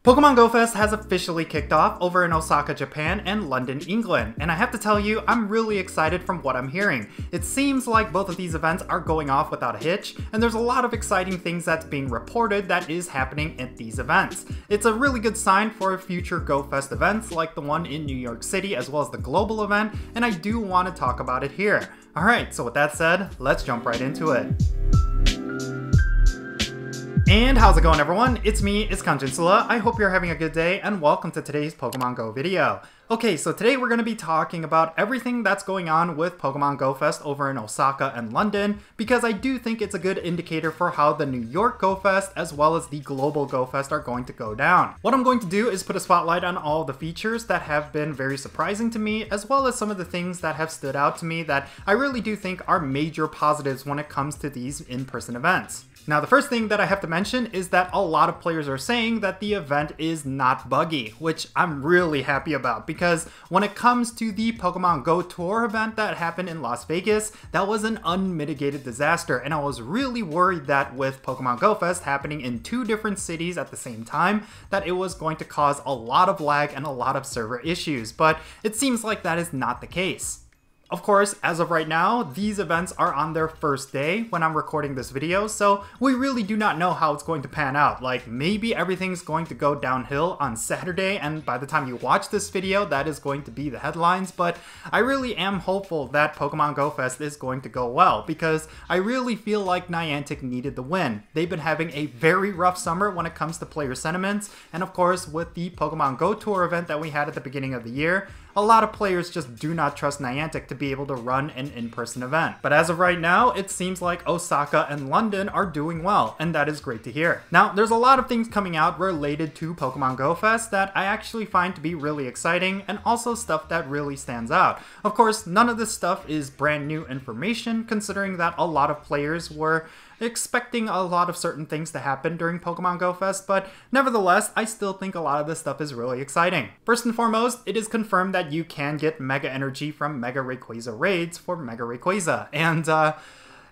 Pokemon Go Fest has officially kicked off over in Osaka, Japan and London, England, and I have to tell you, I'm really excited from what I'm hearing. It seems like both of these events are going off without a hitch, and there's a lot of exciting things that's being reported that is happening at these events. It's a really good sign for future Go Fest events like the one in New York City as well as the global event, and I do want to talk about it here. Alright, so with that said, let's jump right into it. And how's it going, everyone? It's me, it's Jinsula. I hope you're having a good day and welcome to today's Pokemon Go video. Okay, so today we're going to be talking about everything that's going on with Pokemon Go Fest over in Osaka and London, because I do think it's a good indicator for how the New York Go Fest as well as the global Go Fest are going to go down. What I'm going to do is put a spotlight on all the features that have been very surprising to me, as well as some of the things that have stood out to me that I really do think are major positives when it comes to these in-person events. Now, the first thing that I have to mention is that a lot of players are saying that the event is not buggy, which I'm really happy about, because when it comes to the Pokemon Go Tour event that happened in Las Vegas, that was an unmitigated disaster, and I was really worried that with Pokemon Go Fest happening in two different cities at the same time, that it was going to cause a lot of lag and a lot of server issues, but it seems like that is not the case. Of course, as of right now, these events are on their first day when I'm recording this video, so we really do not know how it's going to pan out. Like, maybe everything's going to go downhill on Saturday, and by the time you watch this video, that is going to be the headlines, but I really am hopeful that Pokemon Go Fest is going to go well, because I really feel like Niantic needed the win. They've been having a very rough summer when it comes to player sentiments, and of course, with the Pokemon Go Tour event that we had at the beginning of the year, a lot of players just do not trust Niantic to be able to run an in-person event. But as of right now, it seems like Osaka and London are doing well, and that is great to hear. Now, there's a lot of things coming out related to Pokemon Go Fest that I actually find to be really exciting, and also stuff that really stands out. Of course, none of this stuff is brand new information, considering that a lot of players were expecting a lot of certain things to happen during Pokemon Go Fest, but nevertheless, I still think a lot of this stuff is really exciting. First and foremost, it is confirmed that you can get Mega Energy from Mega Rayquaza raids for Mega Rayquaza, and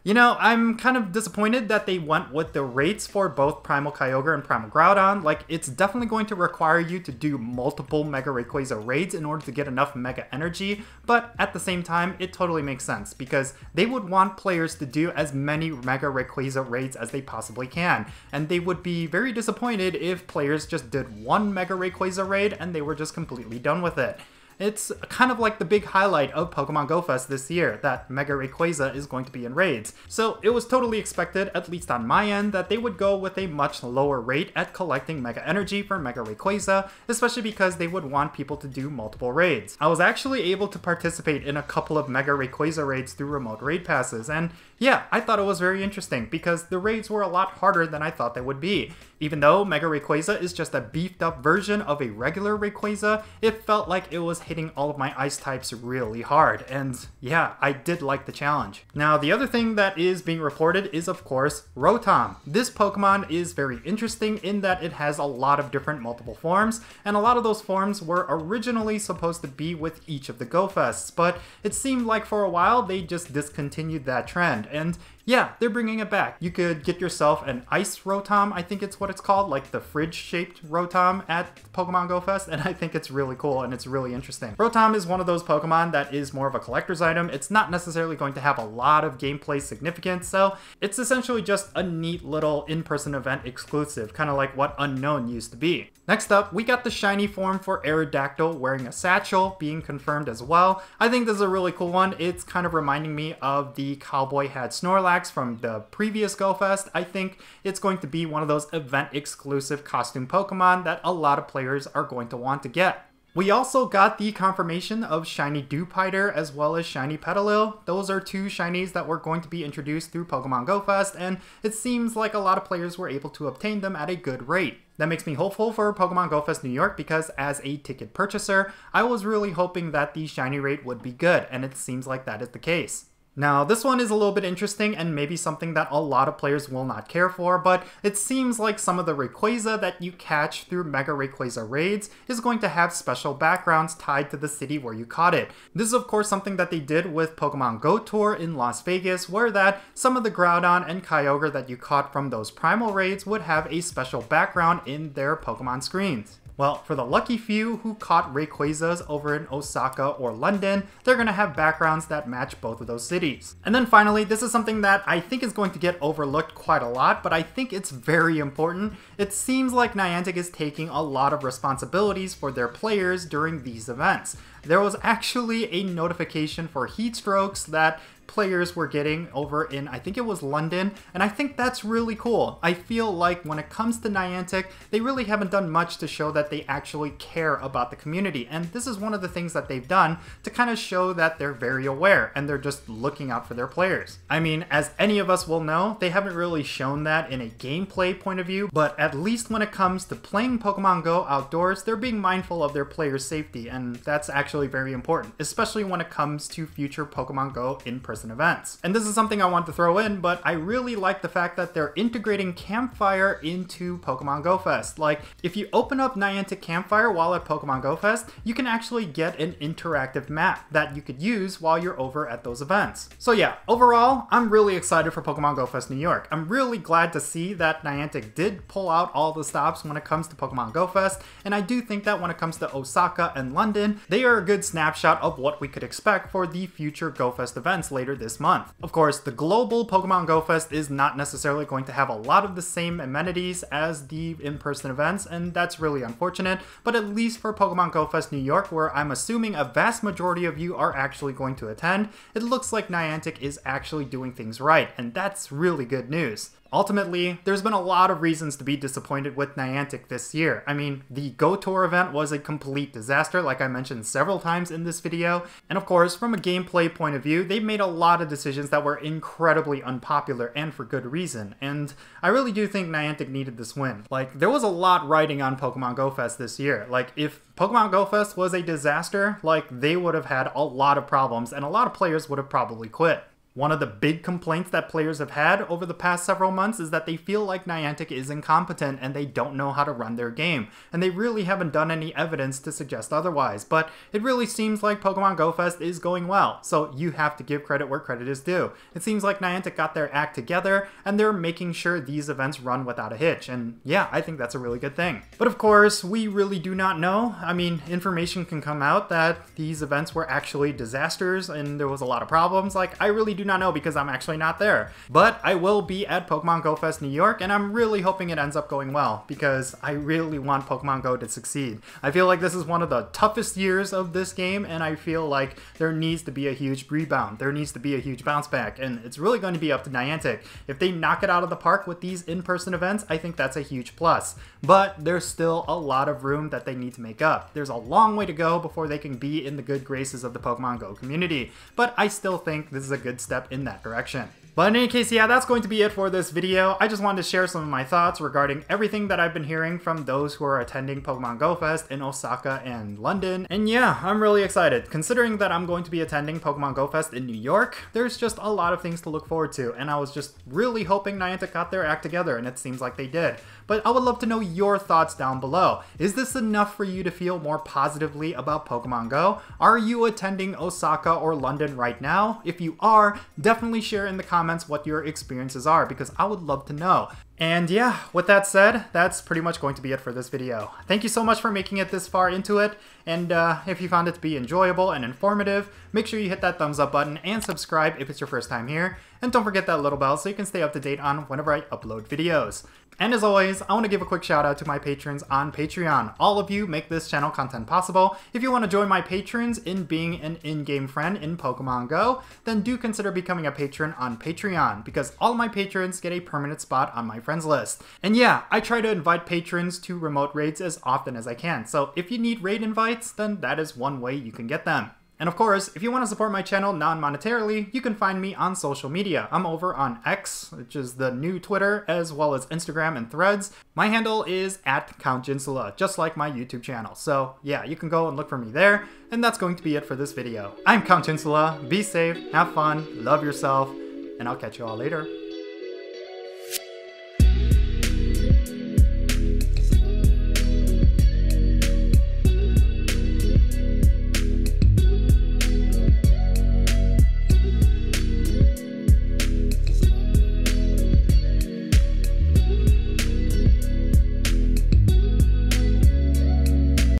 you know, I'm kind of disappointed that they went with the rates for both Primal Kyogre and Primal Groudon. Like, it's definitely going to require you to do multiple Mega Rayquaza raids in order to get enough Mega Energy, but at the same time, it totally makes sense, because they would want players to do as many Mega Rayquaza raids as they possibly can, and they would be very disappointed if players just did one Mega Rayquaza raid and they were just completely done with it. It's kind of like the big highlight of Pokemon Go Fest this year, that Mega Rayquaza is going to be in raids. So it was totally expected, at least on my end, that they would go with a much lower rate at collecting Mega Energy for Mega Rayquaza, especially because they would want people to do multiple raids. I was actually able to participate in a couple of Mega Rayquaza raids through remote raid passes, and yeah, I thought it was very interesting, because the raids were a lot harder than I thought they would be. Even though Mega Rayquaza is just a beefed up version of a regular Rayquaza, it felt like it was hitting all of my ice types really hard, and yeah, I did like the challenge. Now, the other thing that is being reported is, of course, Rotom. This Pokemon is very interesting in that it has a lot of different multiple forms, and a lot of those forms were originally supposed to be with each of the Go Fests, but it seemed like for a while they just discontinued that trend, and yeah, they're bringing it back. You could get yourself an Ice Rotom, I think it's what it's called, like the fridge-shaped Rotom at Pokemon Go Fest, and I think it's really cool and it's really interesting. Rotom is one of those Pokemon that is more of a collector's item. It's not necessarily going to have a lot of gameplay significance, so it's essentially just a neat little in-person event exclusive, kind of like what Unknown used to be. Next up, we got the shiny form for Aerodactyl wearing a satchel being confirmed as well. I think this is a really cool one. It's kind of reminding me of the cowboy hat Snorlax from the previous Go Fest. I think it's going to be one of those event-exclusive costume Pokemon that a lot of players are going to want to get. We also got the confirmation of Shiny Dewpider as well as Shiny Petalil. Those are two shinies that were going to be introduced through Pokemon Go Fest, and it seems like a lot of players were able to obtain them at a good rate. That makes me hopeful for Pokemon Go Fest New York, because as a ticket purchaser, I was really hoping that the shiny rate would be good, and it seems like that is the case. Now, this one is a little bit interesting and maybe something that a lot of players will not care for, but it seems like some of the Rayquaza that you catch through Mega Rayquaza raids is going to have special backgrounds tied to the city where you caught it. This is of course something that they did with Pokemon Go Tour in Las Vegas, where that some of the Groudon and Kyogre that you caught from those primal raids would have a special background in their Pokemon screens. Well, for the lucky few who caught Rayquazas over in Osaka or London, they're going to have backgrounds that match both of those cities. And then finally, this is something that I think is going to get overlooked quite a lot, but I think it's very important. It seems like Niantic is taking a lot of responsibilities for their players during these events. There was actually a notification for heat strokes that players were getting over in, I think it was London, and I think that's really cool. I feel like when it comes to Niantic, they really haven't done much to show that they actually care about the community, and this is one of the things that they've done to kind of show that they're very aware and they're just looking out for their players. I mean, as any of us will know, they haven't really shown that in a gameplay point of view, but at least when it comes to playing Pokemon Go outdoors, they're being mindful of their players' safety, and that's actually very important, especially when it comes to future Pokemon Go in-person events. And this is something I want to throw in, but I really like the fact that they're integrating Campfire into Pokemon Go Fest. Like, if you open up Niantic Campfire while at Pokemon Go Fest, you can actually get an interactive map that you could use while you're over at those events. So yeah, overall, I'm really excited for Pokemon Go Fest New York. I'm really glad to see that Niantic did pull out all the stops when it comes to Pokemon Go Fest, and I do think that when it comes to Osaka and London, they are a good snapshot of what we could expect for the future Go Fest events later this month. Of course, the global Pokemon Go Fest is not necessarily going to have a lot of the same amenities as the in-person events, and that's really unfortunate, but at least for Pokemon Go Fest New York, where I'm assuming a vast majority of you are actually going to attend, it looks like Niantic is actually doing things right, and that's really good news. Ultimately, there's been a lot of reasons to be disappointed with Niantic this year. I mean, the Go Tour event was a complete disaster, like I mentioned several times in this video. And of course, from a gameplay point of view, they've made a lot of decisions that were incredibly unpopular and for good reason. And I really do think Niantic needed this win. Like, there was a lot riding on Pokemon Go Fest this year. Like, if Pokemon Go Fest was a disaster, like, they would have had a lot of problems and a lot of players would have probably quit. One of the big complaints that players have had over the past several months is that they feel like Niantic is incompetent and they don't know how to run their game, and they really haven't done any evidence to suggest otherwise, but it really seems like Pokemon Go Fest is going well, so you have to give credit where credit is due. It seems like Niantic got their act together and they're making sure these events run without a hitch, and yeah, I think that's a really good thing. But of course, we really do not know. I mean, information can come out that these events were actually disasters and there was a lot of problems. Like, I really do not know because I'm actually not there. But I will be at Pokemon Go Fest New York, and I'm really hoping it ends up going well because I really want Pokemon Go to succeed. I feel like this is one of the toughest years of this game, and I feel like there needs to be a huge rebound. There needs to be a huge bounce back, and it's really going to be up to Niantic. If they knock it out of the park with these in-person events, I think that's a huge plus. But there's still a lot of room that they need to make up. There's a long way to go before they can be in the good graces of the Pokemon Go community, but I still think this is a good step in that direction. But in any case, yeah, that's going to be it for this video. I just wanted to share some of my thoughts regarding everything that I've been hearing from those who are attending Pokemon Go Fest in Osaka and London. And yeah, I'm really excited. Considering that I'm going to be attending Pokemon Go Fest in New York, there's just a lot of things to look forward to, and I was just really hoping Niantic got their act together, and it seems like they did. But I would love to know your thoughts down below. Is this enough for you to feel more positively about Pokemon Go? Are you attending Osaka or London right now? If you are, definitely share in the comments what your experiences are, because I would love to know. And yeah, with that said, that's pretty much going to be it for this video. Thank you so much for making it this far into it, and if you found it to be enjoyable and informative, make sure you hit that thumbs up button and subscribe if it's your first time here, and don't forget that little bell so you can stay up to date on whenever I upload videos. And as always, I want to give a quick shout out to my patrons on Patreon. All of you make this channel content possible. If you want to join my patrons in being an in-game friend in Pokemon Go, then do consider becoming a patron on Patreon, because all my patrons get a permanent spot on my friends list. And yeah, I try to invite patrons to remote raids as often as I can, so if you need raid invites, then that is one way you can get them. And of course, if you want to support my channel non-monetarily, you can find me on social media. I'm over on X, which is the new Twitter, as well as Instagram and Threads. My handle is @CountJinsula, just like my YouTube channel. So yeah, you can go and look for me there. And that's going to be it for this video. I'm Count Jinsula. Be safe, have fun, love yourself, and I'll catch you all later.